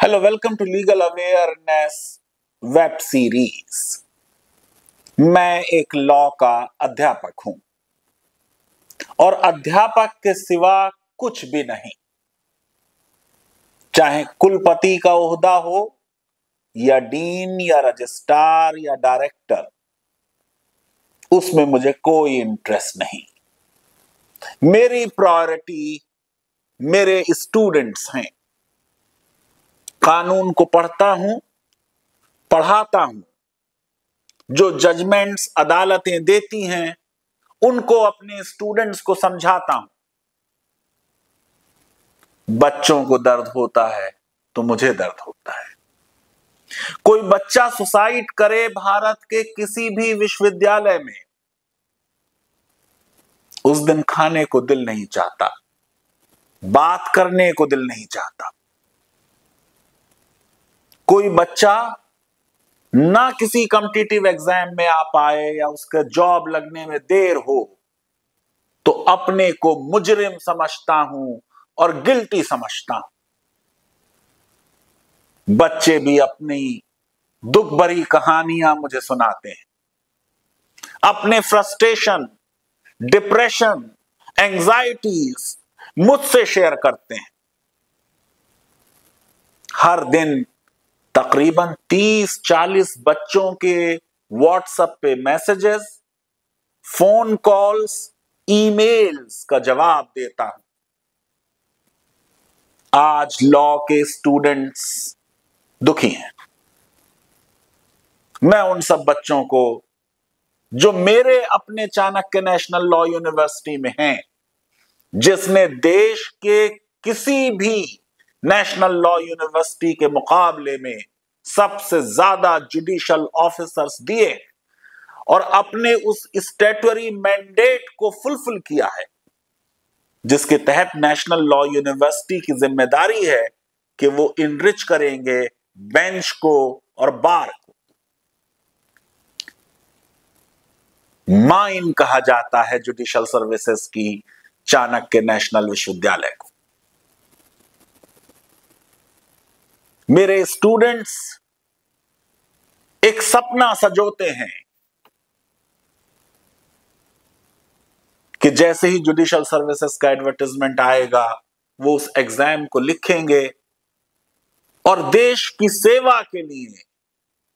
Hello, welcome to legal awareness web series. मैं एक law का अध्यापक हूं और अध्यापक के सिवा कुछ भी नहीं। चाहे कुलपति का ओहदा हो या डीन या रजिस्ट्रार या डायरेक्टर, उसमें मुझे कोई इंटरेस्ट नहीं। मेरी प्रायोरिटी मेरे स्टूडेंट्स हैं। कानून को पढ़ता हूं, पढ़ाता हूं। जो जजमेंट्स अदालतें देती हैं उनको अपने स्टूडेंट्स को समझाता हूं। बच्चों को दर्द होता है तो मुझे दर्द होता है। कोई बच्चा सुसाइड करे भारत के किसी भी विश्वविद्यालय में, उस दिन खाने को दिल नहीं चाहता, बात करने को दिल नहीं चाहता। कोई बच्चा ना किसी कॉम्पिटिटिव एग्जाम में आ पाए या उसका जॉब लगने में देर हो तो अपने को मुजरिम समझता हूं और गिल्टी समझता हूं। बच्चे भी अपनी दुख भरी कहानियां मुझे सुनाते हैं, अपने फ्रस्ट्रेशन, डिप्रेशन, एंजाइटीज मुझसे शेयर करते हैं। हर दिन तकरीबन 30-40 बच्चों के व्हाट्सएप पे मैसेजेस, फोन कॉल्स, ईमेल्स का जवाब देता हूं। आज लॉ के स्टूडेंट्स दुखी हैं। मैं उन सब बच्चों को जो मेरे अपने चाणक्य नेशनल लॉ यूनिवर्सिटी में हैं, जिसने देश के किसी भी नेशनल लॉ यूनिवर्सिटी के मुकाबले में सबसे ज्यादा जुडिशियल ऑफिसर्स दिए और अपने उस स्टैट्यूटरी मैंडेट को फुलफिल किया है, जिसके तहत नेशनल लॉ यूनिवर्सिटी की जिम्मेदारी है कि वो इनरिच करेंगे बेंच को और बार को। माइन कहा जाता है जुडिशियल सर्विसेज की चाणक्य नेशनल विश्वविद्यालय को। मेरे स्टूडेंट्स एक सपना सजोते हैं कि जैसे ही जुडिशियल सर्विसेज का एडवर्टाइजमेंट आएगा वो उस एग्जाम को लिखेंगे और देश की सेवा के लिए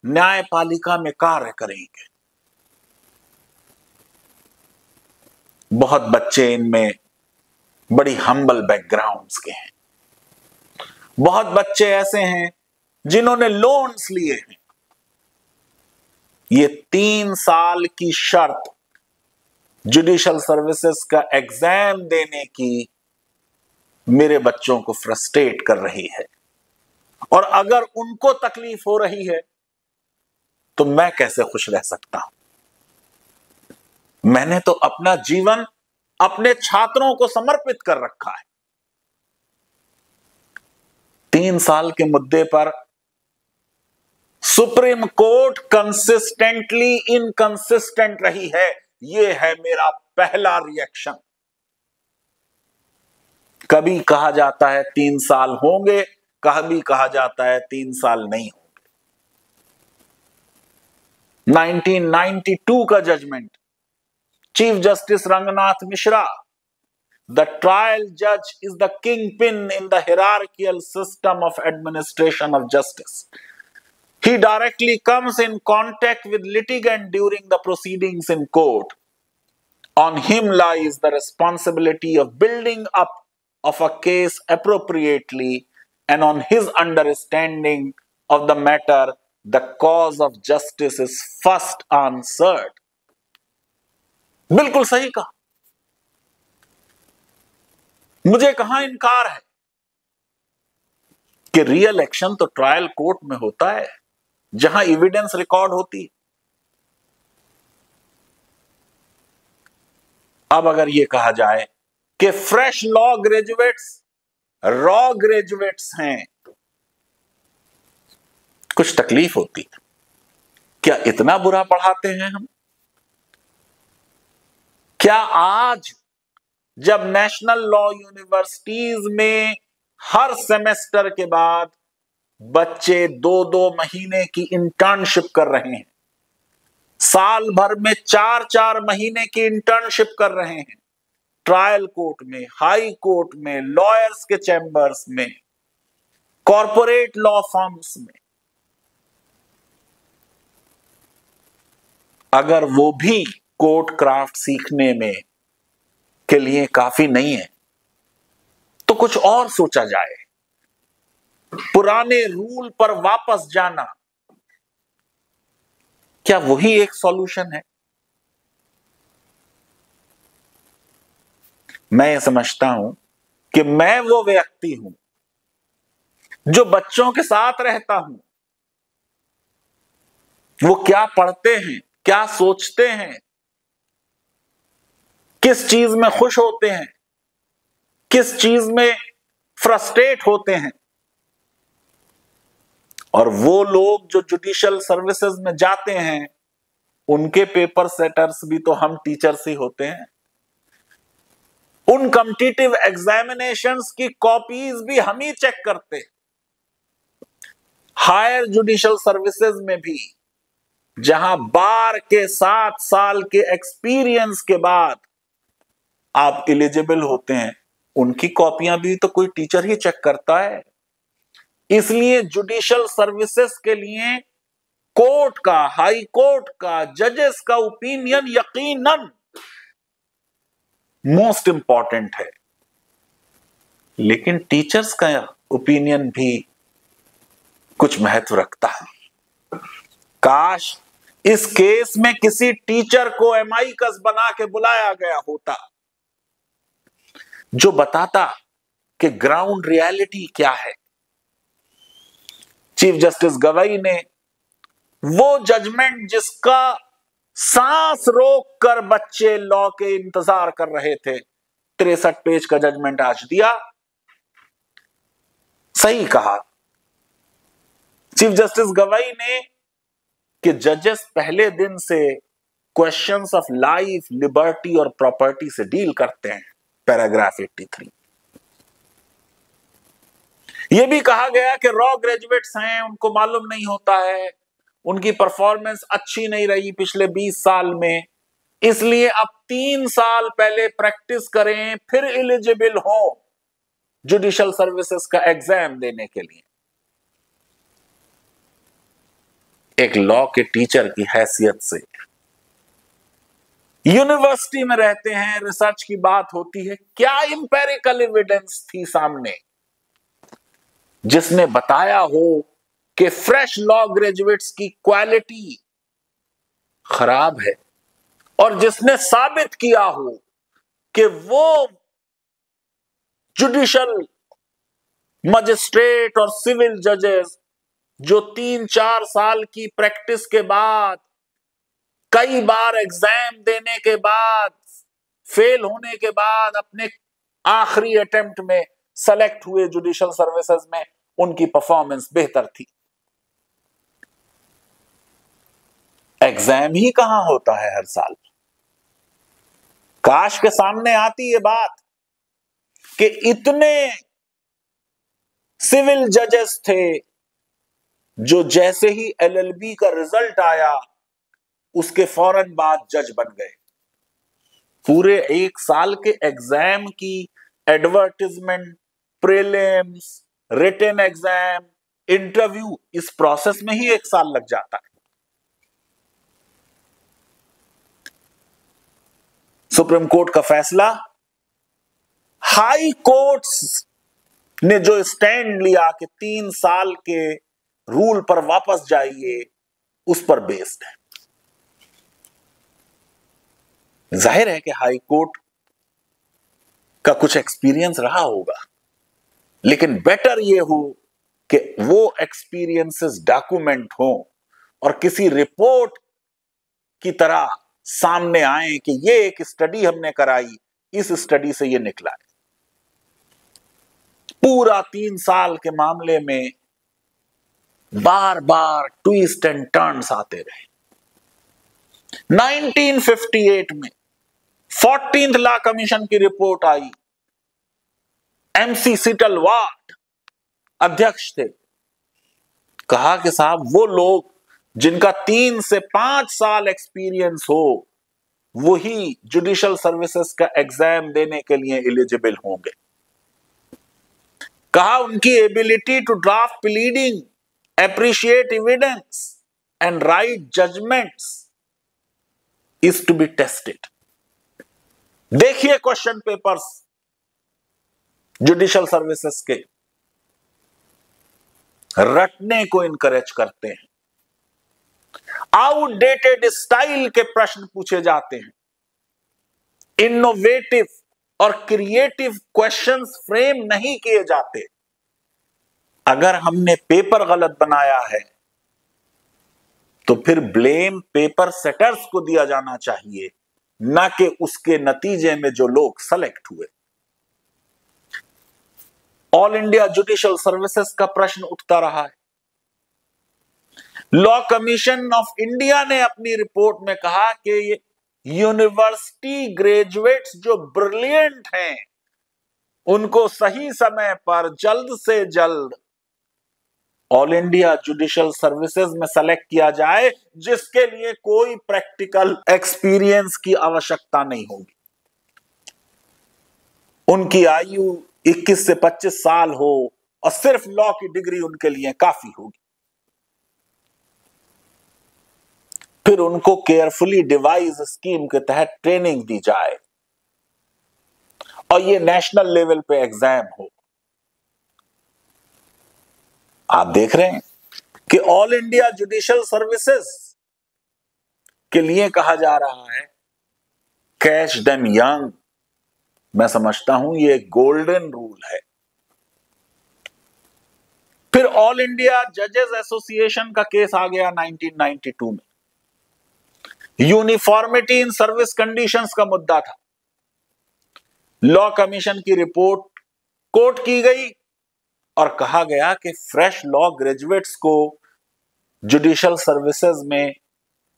न्यायपालिका में कार्य करेंगे। बहुत बच्चे इनमें बड़ी हम्बल बैकग्राउंड्स के हैं। बहुत बच्चे ऐसे हैं जिन्होंने लोन्स लिए हैं। ये 3 साल की शर्त जुडिशियल सर्विसेज का एग्जाम देने की मेरे बच्चों को फ्रस्ट्रेट कर रही है, और अगर उनको तकलीफ हो रही है तो मैं कैसे खुश रह सकता हूं। मैंने तो अपना जीवन अपने छात्रों को समर्पित कर रखा है। 3 साल के मुद्दे पर सुप्रीम कोर्ट कंसिस्टेंटली इनकंसिस्टेंट रही है। यह है मेरा पहला रिएक्शन। कभी कहा जाता है 3 साल होंगे, कभी कहा जाता है 3 साल नहीं होंगे। 1992 का judgment, chief justice Ranganath Mishra, the trial judge is the kingpin in the hierarchical system of administration of justice. He directly comes in contact with litigant during the proceedings in court. On him lies the responsibility of building up of a case appropriately, and on his understanding of the matter, the cause of justice is first answered. बिल्कुल सही कहा। मुझे कहां इनकार है कि real action तो trial court में होता है, जहां एविडेंस रिकॉर्ड होती है। अब अगर यह कहा जाए कि fresh law graduates raw graduates हैं, कुछ तकलीफ होती है। क्या इतना बुरा पढ़ाते हैं हम? क्या आज जब नेशनल लॉ यूनिवर्सिटीज में हर सेमेस्टर के बाद बच्चे 2-2 महीने की इंटर्नशिप कर रहे हैं, साल भर में 4-4 महीने की इंटर्नशिप कर रहे हैं, ट्रायल कोर्ट में, हाई कोर्ट में, लॉयर्स के चैम्बर्स में, कॉर्पोरेट लॉ फर्म्स में। अगर वो भी कोर्ट क्राफ्ट सीखने में के लिए काफी नहीं है तो कुछ और सोचा जाए। पुराने रूल पर वापस जाना, क्या वही एक सॉल्यूशन है? मैं ये समझता हूं कि मैं वो व्यक्ति हूं जो बच्चों के साथ रहता हूं, वो क्या पढ़ते हैं, क्या सोचते हैं, किस चीज में खुश होते हैं, किस चीज में फ्रस्ट्रेट होते हैं। और वो लोग जो जुडिशियल सर्विसेज में जाते हैं, उनके पेपर सेटर्स भी तो हम टीचर्स ही होते हैं। उन कॉम्पिटिटिव एग्जामिनेशंस की कॉपीज भी हम ही चेक करते हैं। हायर जुडिशियल सर्विसेज में भी जहां बार के 7 साल के एक्सपीरियंस के बाद आप एलिजिबल होते हैं, उनकी कॉपियां भी तो कोई टीचर ही चेक करता है। इसलिए जुडिशियल सर्विसेज के लिए कोर्ट का, हाई कोर्ट का, जजेस का ओपिनियन यकीनन मोस्ट इंपॉर्टेंट है, लेकिन टीचर्स का ओपिनियन भी कुछ महत्व रखता है। काश इस केस में किसी टीचर को एमाइकस बना के बुलाया गया होता जो बताता कि ग्राउंड रियलिटी क्या है। चीफ जस्टिस गवई ने वो जजमेंट जिसका सांस रोक कर बच्चे लॉ के इंतजार कर रहे थे, 63 पेज का जजमेंट आज दिया। सही कहा चीफ जस्टिस गवई ने कि जजेस पहले दिन से क्वेश्चंस ऑफ लाइफ, लिबर्टी और प्रॉपर्टी से डील करते हैं, पैराग्राफ 83। यह भी कहा गया कि रॉ ग्रेजुएट्स हैं, उनको मालूम नहीं होता है, उनकी परफॉर्मेंस अच्छी नहीं रही पिछले 20 साल में, इसलिए अब 3 साल पहले प्रैक्टिस करें, फिर एलिजिबल हो जुडिशियल सर्विसेज का एग्जाम देने के लिए। एक लॉ के टीचर की हैसियत से यूनिवर्सिटी में रहते हैं, रिसर्च की बात होती है, क्या इंपेरिकल एविडेंस थी सामने जिसने बताया हो कि फ्रेश लॉ ग्रेजुएट्स की क्वालिटी खराब है, और जिसने साबित किया हो कि वो जुडिशियल मजिस्ट्रेट और सिविल जजेस जो 3-4 साल की प्रैक्टिस के बाद, कई बार एग्जाम देने के बाद, फेल होने के बाद अपने आखिरी अटेम्प्ट में सेलेक्ट हुए जुडिशियल सर्विसेज में, उनकी परफॉर्मेंस बेहतर थी। एग्जाम ही कहां होता है हर साल। काश के सामने आती ये बात कि इतने सिविल जजेस थे जो जैसे ही एलएलबी का रिजल्ट आया उसके फौरन बाद जज बन गए। पूरे 1 साल के एग्जाम की advertisement, prelims, written exam, interview, इस प्रोसेस में ही 1 साल लग जाता है। सुप्रीम कोर्ट का फैसला, हाई कोर्ट्स ने जो स्टैंड लिया कि 3 साल के रूल पर वापस जाइए, उस पर बेस्ड है। जाहिर है कि हाई कोर्ट का कुछ एक्सपीरियंस रहा होगा, लेकिन बेटर यह हो कि वो एक्सपीरियंसेस डॉक्यूमेंट हो और किसी रिपोर्ट की तरह सामने आए कि ये एक स्टडी हमने कराई, इस स्टडी से ये निकला है। पूरा 3 साल के मामले में बार बार ट्विस्ट एंड टर्न्स आते रहे। 1958 में 14th लॉ कमीशन की रिपोर्ट आई, एमसी सिटलवाट अध्यक्ष थे। कहा कि साहब वो लोग जिनका 3 से 5 साल एक्सपीरियंस हो वही जुडिशियल सर्विसेज का एग्जाम देने के लिए एलिजिबल होंगे। कहा उनकी ability to draft pleading, appreciate evidence and write judgments is to be tested. देखिए क्वेश्चन पेपर्स जुडिशियल सर्विसेज के रटने को इनकरेज करते हैं, आउटडेटेड स्टाइल के प्रश्न पूछे जाते हैं, इनोवेटिव और क्रिएटिव क्वेश्चंस फ्रेम नहीं किए जाते। अगर हमने पेपर गलत बनाया है तो फिर ब्लेम पेपर सेटर्स को दिया जाना चाहिए, ना कि उसके नतीजे में जो लोग सेलेक्ट हुए। ऑल इंडिया जुडिशियल सर्विसेज का प्रश्न उठता रहा है। लॉ कमीशन ऑफ इंडिया ने अपनी रिपोर्ट में कहा कि यूनिवर्सिटी ग्रेजुएट्स जो ब्रिलियंट हैं उनको सही समय पर जल्द से जल्द ऑल इंडिया जुडिशियल सर्विसेज में सेलेक्ट किया जाए, जिसके लिए कोई प्रैक्टिकल एक्सपीरियंस की आवश्यकता नहीं होगी। उनकी आयु 21 से 25 साल हो और सिर्फ लॉ की डिग्री उनके लिए काफी होगी। फिर उनको केयरफुली डिवाइस स्कीम के तहत ट्रेनिंग दी जाए और ये नेशनल लेवल पे एग्जाम हो। आप देख रहे हैं कि ऑल इंडिया जुडिशियल सर्विसेज के लिए कहा जा रहा है कैच देम यंग। मैं समझता हूं ये गोल्डन रूल है। फिर ऑल इंडिया जजेस एसोसिएशन का केस आ गया 1992 में। यूनिफॉर्मिटी इन सर्विस कंडीशंस का मुद्दा था। लॉ कमीशन की रिपोर्ट कोट की गई और कहा गया कि फ्रेश लॉ ग्रेजुएट्स को जुडिशियल सर्विसेज में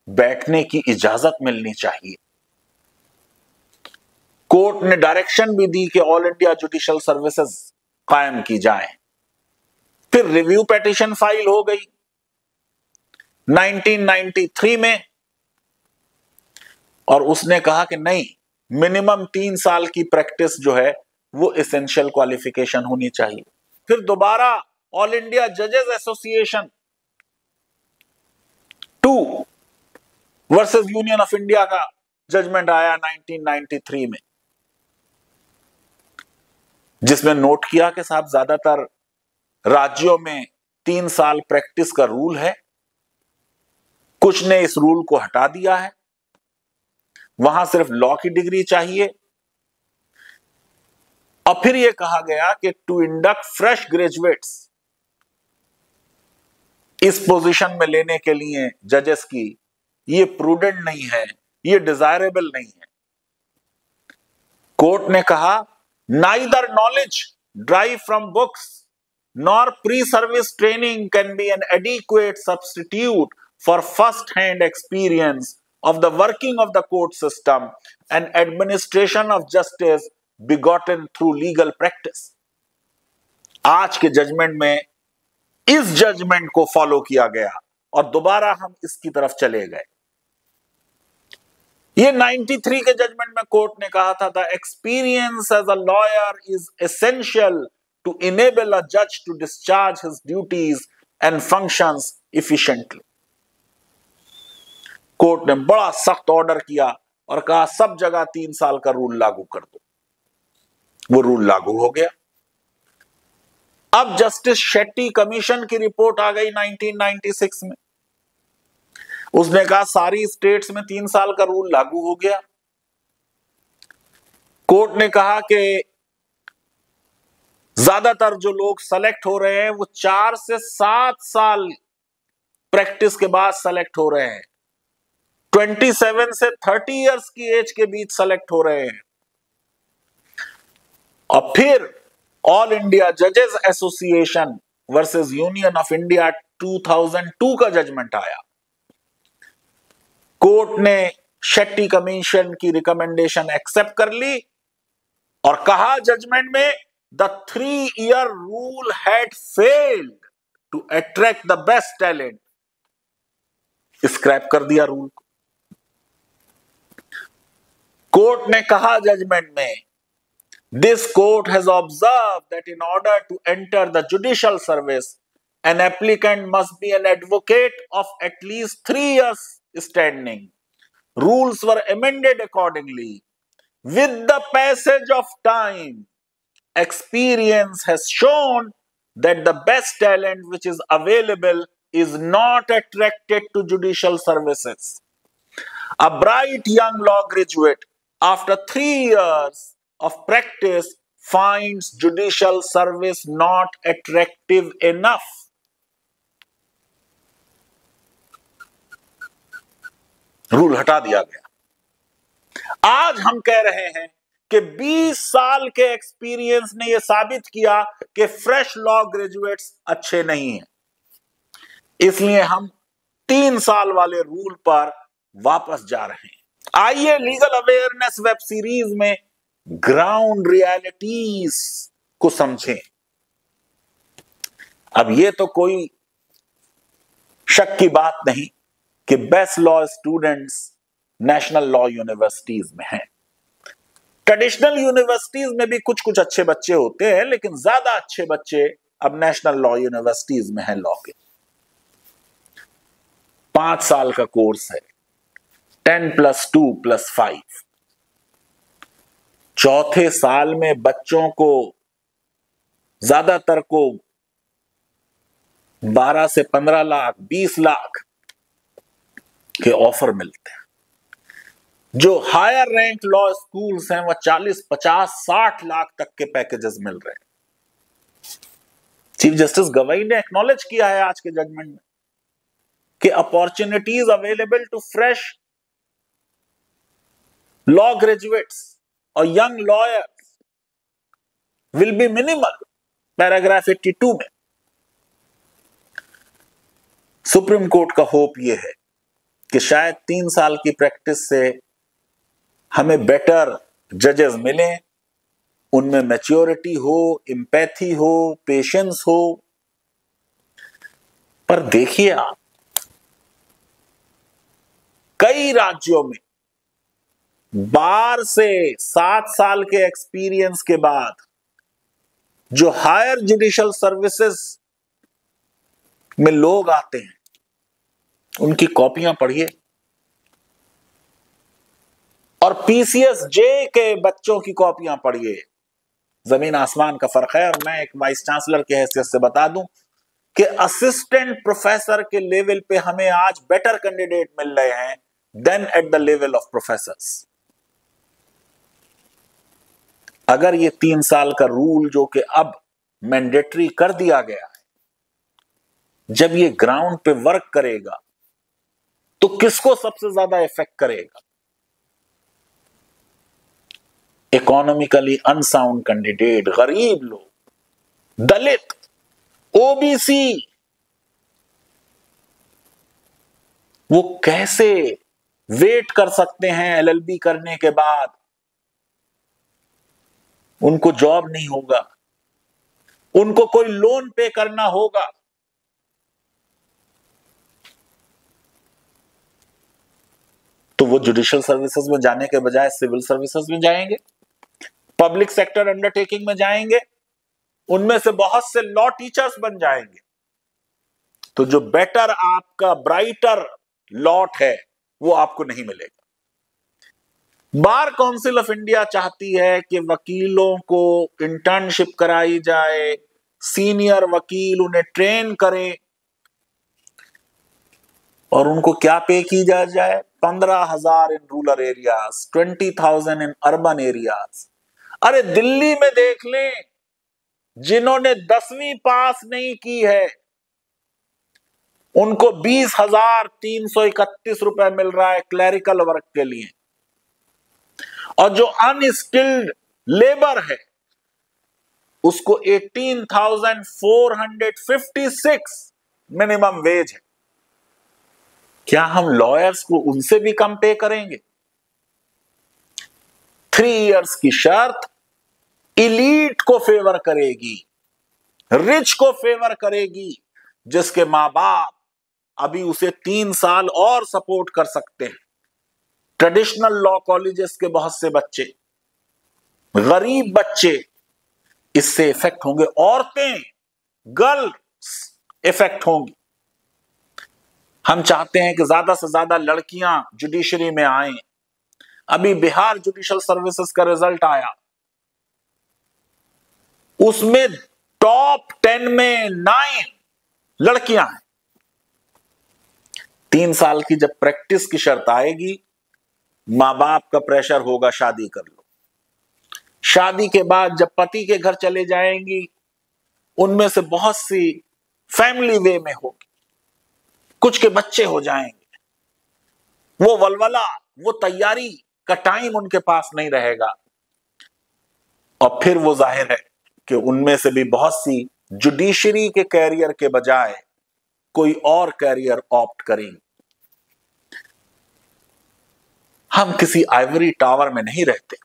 बैठने की इजाजत मिलनी चाहिए। कोर्ट ने डायरेक्शन भी दी कि ऑल इंडिया जुडिशियल सर्विसेज कायम की जाए। फिर रिव्यू पिटीशन फाइल हो गई 1993 में और उसने कहा कि नहीं, मिनिमम 3 साल की प्रैक्टिस जो है वो एसेंशियल क्वालिफिकेशन होनी चाहिए। फिर दोबारा ऑल इंडिया जजेस association 2 versus union of India का जजमेंट आया 1993 में, जिसमें नोट किया कि साहब ज्यादातर राज्यों में 3 साल प्रैक्टिस का रूल है, कुछ ने इस रूल को हटा दिया है, वहां सिर्फ लॉ की डिग्री चाहिए। और फिर यह कहा गया कि टू इंडक्ट फ्रेश ग्रेजुएट्स इस पोजीशन में लेने के लिए जजेस की, ये प्रूडेंट नहीं है, ये डिजायरेबल नहीं है। कोर्ट ने कहा neither knowledge drive from books nor pre-service training can be an adequate substitute for first-hand experience of the working of the court system and administration of justice begotten through legal practice. आज के judgement में इस judgement को follow किया गया और दोबारा हम इसकी तरफ चले गए। ये 93 के जजमेंट में कोर्ट ने कहा था the experience as a lawyer is essential to enable a judge to discharge his duties and functions efficiently. Court ने बड़ा सख्त ऑर्डर किया और कहा सब जगह 3 साल का रूल लागू कर दो। वो रूल लागू हो गया। अब जस्टिस शेट्टी कमीशन की रिपोर्ट आ गई 1996 में। उसने कहा सारी स्टेट्स में 3 साल का रूल लागू हो गया। कोर्ट ने कहा कि ज्यादातर जो लोग सेलेक्ट हो रहे हैं वो 4 से 7 साल प्रैक्टिस के बाद सेलेक्ट हो रहे हैं, 27 से 30 इयर्स की एज के बीच सेलेक्ट हो रहे हैं। और फिर ऑल इंडिया जजेस association versus union of India 2002 का जजमेंट आया। कोर्ट ने शेट्टी कमीशन की रिकमेंडेशन एक्सेप्ट कर ली और कहा जजमेंट में the 3-year rule had failed to attract the best talent, scrap कर दिया रूल को। कोर्ट ने कहा जजमेंट में, this court has observe that in order to enter the judicial service an applicant must be an advocate of at least 3 years standing. Rules were amended accordingly. With the passage of time, experience has shown that the best talent which is available is not attracted to judicial services. A bright young law graduate, after 3 years of practice, finds judicial service not attractive enough. Rule हटा दिया गया। आज हम कह रहे हैं कि 20 साल के एक्सपीरियंस ने यह साबित किया कि फ्रेश लॉ ग्रेजुएट्स अच्छे नहीं हैं, इसलिए हम 3 साल वाले रूल पर वापस जा रहे हैं। आइए लीगल अवेयरनेस वेब सीरीज में ग्राउंड रियलिटीज को समझें। अब यह तो कोई शक की बात नहीं कि best law students national law universities में हैं। ट्रेडिशनल यूनिवर्सिटीज में भी कुछ कुछ अच्छे बच्चे होते हैं, लेकिन ज्यादा अच्छे बच्चे अब नेशनल लॉ यूनिवर्सिटीज में हैं। लॉ के 5 साल का कोर्स है, 10+2+5। चौथे साल में बच्चों को, ज्यादातर को 12 से 15 लाख, 20 लाख के ऑफर मिलते हैं। जो हायर रैंक लॉ स्कूल्स हैं वह 40, 50, 60 लाख तक के पैकेजेस मिल रहे हैं। चीफ जस्टिस गवई ने एक्नॉलेज किया है आज के जजमेंट में कि opportunities available to fresh law graduates और young lawyers will be minimal, paragraph 82 में। सुप्रीम कोर्ट का होप यह है कि शायद 3 साल की प्रैक्टिस से हमें बेटर जजेस मिलें, उनमें मैच्योरिटी हो, एम्पैथी हो, पेशेंस हो। पर देखिए आप, कई राज्यों में बार से 7 साल के एक्सपीरियंस के बाद जो हायर जुडिशियल सर्विसेज में लोग आते हैं, उनकी कॉपियां पढ़िए, और पीसीएस जे के बच्चों की कॉपियां पढ़िए। जमीन आसमान का फर्क है। और मैं एक वाइस चांसलर की हैसियत से बता दूं कि असिस्टेंट प्रोफेसर के लेवल पे हमें आज बेटर कैंडिडेट मिल रहे हैं than at the level of professors. अगर ये 3 साल का रूल जो कि अब मैंडेटरी कर दिया गया है, जब ये ग्राउंड पे वर्क करेगा तो किसको सबसे ज्यादा इफेक्ट करेगा? इकोनॉमिकली अनसाउंड कैंडिडेट, गरीब लोग, दलित, ओबीसी, वो कैसे वेट कर सकते हैं एलएलबी करने के बाद? उनको जॉब नहीं होगा, उनको कोई लोन पे करना होगा। तो वो जुडिशियल सर्विसेज में जाने के बजाय सिविल सर्विसेज में जाएंगे, पब्लिक सेक्टर अंडरटेकिंग में जाएंगे, उनमें से बहुत से लॉ टीचर्स बन जाएंगे। तो जो बेटर आपका ब्राइटर लॉट है वो आपको नहीं मिलेगा। बार काउंसिल ऑफ इंडिया चाहती है कि वकीलों को इंटर्नशिप कराई जाए, सीनियर वकील उन्हें ट्रेन करें और उनको क्या पे की जाए? 15,000 in rural areas, 20,000 in urban areas. अरे दिल्ली में देख लें, जिन्होंने 10वीं पास नहीं की है उनको 20,331 रुपए मिल रहा है क्लैरिकल वर्क के लिए, और जो अनस्किल्ड लेबर है उसको 18,456 मिनिमम वेज है। क्या हम लॉयर्स को उनसे भी कम पे करेंगे? 3 इयर्स की शर्त इलीट को फेवर करेगी, रिच को फेवर करेगी, जिसके माँ बाप अभी उसे 3 साल और सपोर्ट कर सकते हैं, ट्रेडिशनल लॉ कॉलेजेस के बहुत से बच्चे, गरीब बच्चे इससे इफेक्ट होंगे, औरतें, गर्ल्स इफेक्ट होंगी। हम चाहते हैं कि ज्यादा से ज्यादा लड़कियां जुडिशरी में आए। अभी बिहार जुडिशियल सर्विसेज का रिजल्ट आया, उसमें टॉप 10 में 9 लड़कियां हैं। 3 साल की जब प्रैक्टिस की शर्त आएगी, मां बाप का प्रेशर होगा शादी कर लो। शादी के बाद जब पति के घर चले जाएंगी, उनमें से बहुत सी फैमिली वे में होगी, कुछ के बच्चे हो जाएंगे, वो वलवला, वो तैयारी का टाइम उनके पास नहीं रहेगा, और फिर वो जाहिर है कि उनमें से भी बहुत सी जुडिशरी के कैरियर के बजाय कोई और कैरियर ऑप्ट करेंगे। हम किसी आइवरी टावर में नहीं रहते।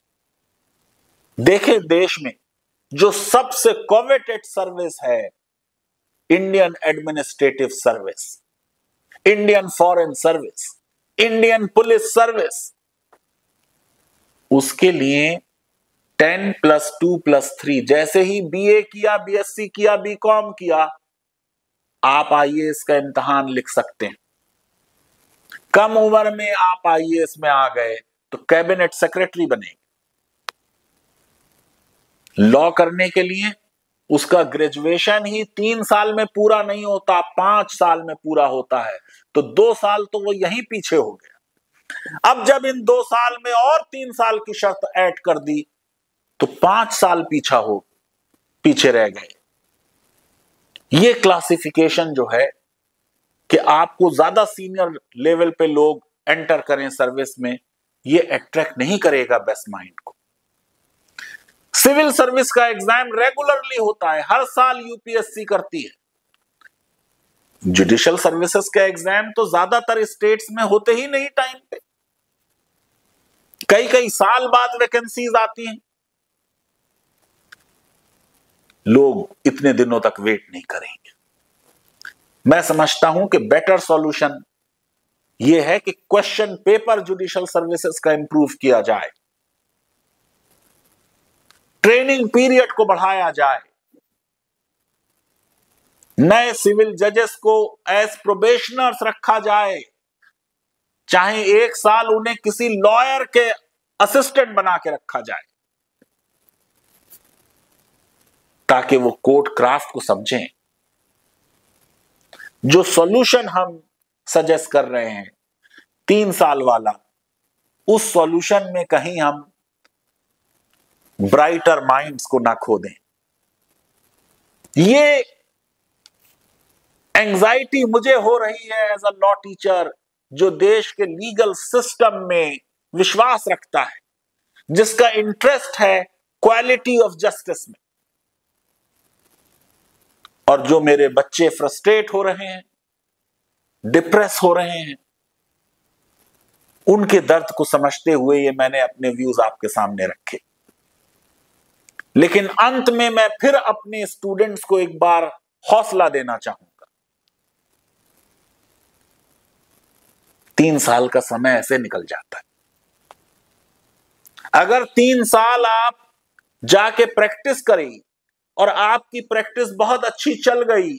देखें, देश में जो सबसे कोवेटेड सर्विस है, Indian administrative service, Indian foreign service, Indian police service, उसके लिए 10+2+3, जैसे ही बीए किया, बीएससी किया, बीकॉम किया, आप आईएएस का इम्तिहान लिख सकते हैं। कम उम्र में आप आईएएस में आ गए तो कैबिनेट सेक्रेटरी बनेंगे। लॉ करने के लिए उसका ग्रेजुएशन ही 3 साल में पूरा नहीं होता, 5 साल में पूरा होता है, तो 2 साल तो वो यहीं पीछे हो गया। अब जब इन 2 साल में और 3 साल की शर्त ऐड कर दी तो 5 साल पीछे रह गए। ये क्लासिफिकेशन जो है कि आपको ज्यादा सीनियर लेवल पे लोग एंटर करें सर्विस में, ये अट्रैक्ट नहीं करेगा बेस्ट माइंड को। सिविल सर्विस का एग्जाम रेगुलरली होता है, हर साल यूपीएससी करती है। जुडिशियल सर्विसेज का एग्जाम तो ज्यादातर स्टेट्स में होते ही नहीं टाइम पे, कई साल बाद वैकेंसीज आती हैं। लोग इतने दिनों तक वेट नहीं करेंगे। मैं समझता हूं कि बेटर सॉल्यूशन यह है कि क्वेश्चन पेपर जुडिशियल सर्विसेज का इंप्रूव किया जाए, ट्रेनिंग पीरियड को बढ़ाया जाए, नए सिविल जजेस को एज प्रोबेशनर्स रखा जाए, चाहे 1 साल उन्हें किसी लॉयर के असिस्टेंट बना के रखा जाए, ताकि वो कोर्ट क्राफ्ट को समझें। जो सॉल्यूशन हम सजेस्ट कर रहे हैं 3 साल वाला, उस सॉल्यूशन में कहीं हम ब्राइटर माइंड्स को ना खो दें। ये एंजाइटी मुझे हो रही है एज अ लॉ टीचर, जो देश के लीगल सिस्टम में विश्वास रखता है, जिसका इंटरेस्ट है क्वालिटी ऑफ जस्टिस में, और जो मेरे बच्चे फ्रस्ट्रेट हो रहे हैं, डिप्रेस हो रहे हैं, उनके दर्द को समझते हुए ये मैंने अपने व्यूज आपके सामने रखे। लेकिन अंत में मैं फिर अपने स्टूडेंट्स को एक बार हौसला देना चाहूंगा। 3 साल का समय ऐसे निकल जाता है। अगर 3 साल आप जाके प्रैक्टिस करें और आपकी प्रैक्टिस बहुत अच्छी चल गई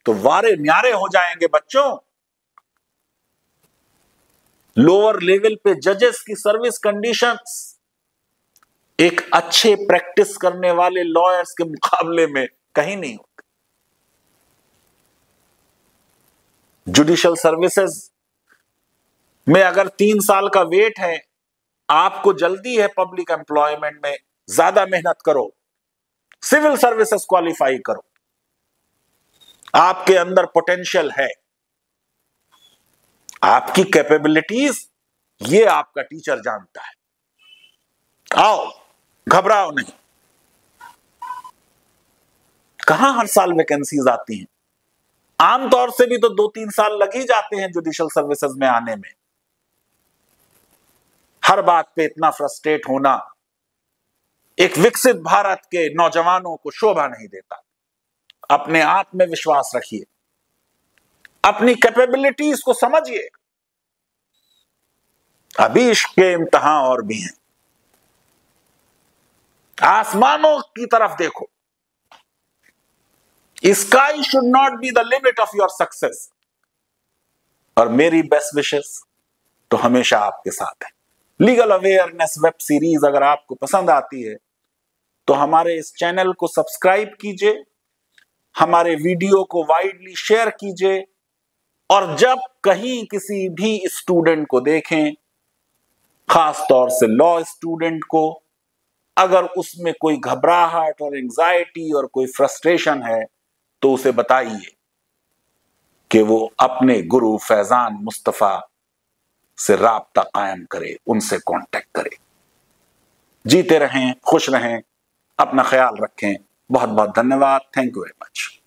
तो वारे न्यारे हो जाएंगे बच्चों। लोअर लेवल पे जजेस की सर्विस कंडीशंस एक अच्छे प्रैक्टिस करने वाले लॉयर्स के मुकाबले में कहीं नहीं होते। जुडिशियल सर्विसेज में अगर 3 साल का वेट है, आपको जल्दी है पब्लिक एम्प्लॉयमेंट में, ज्यादा मेहनत करो, सिविल सर्विसेज क्वालिफाई करो, आपके अंदर पोटेंशियल है, आपकी कैपेबिलिटीज ये आपका टीचर जानता है। आओ, घबराओ नहीं। कहां हर साल वैकेंसीज आती हैं? आमतौर से भी तो 2-3 साल लग ही जाते हैं जुडिशियल सर्विसेज में आने में। हर बात पे इतना फ्रस्ट्रेट होना एक विकसित भारत के नौजवानों को शोभा नहीं देता। अपने आप में विश्वास रखिए। अपनी कैपेबिलिटीज को समझिए। अभी इश्क के इम्तिहान और भी हैं। आसमानों की तरफ देखो। Sky should not be the limit of your success. और मेरी बेस्ट विशेस तो हमेशा आपके साथ है। लीगल अवेयरनेस वेब सीरीज अगर आपको पसंद आती है तो हमारे इस चैनल को सब्सक्राइब कीजिए, हमारे वीडियो को वाइडली शेयर कीजिए, और जब कहीं किसी भी स्टूडेंट को देखें, खास तौर से लॉ स्टूडेंट को, अगर उसमें कोई घबराहट और एंजाइटी और कोई फ्रस्ट्रेशन है तो उसे बताइए कि वो अपने गुरु फैजान मुस्तफा से राब्ता कायम करे, उनसे कांटेक्ट करे। जीते रहें, खुश रहें, अपना ख्याल रखें। बहुत बहुत धन्यवाद। Thank you very much.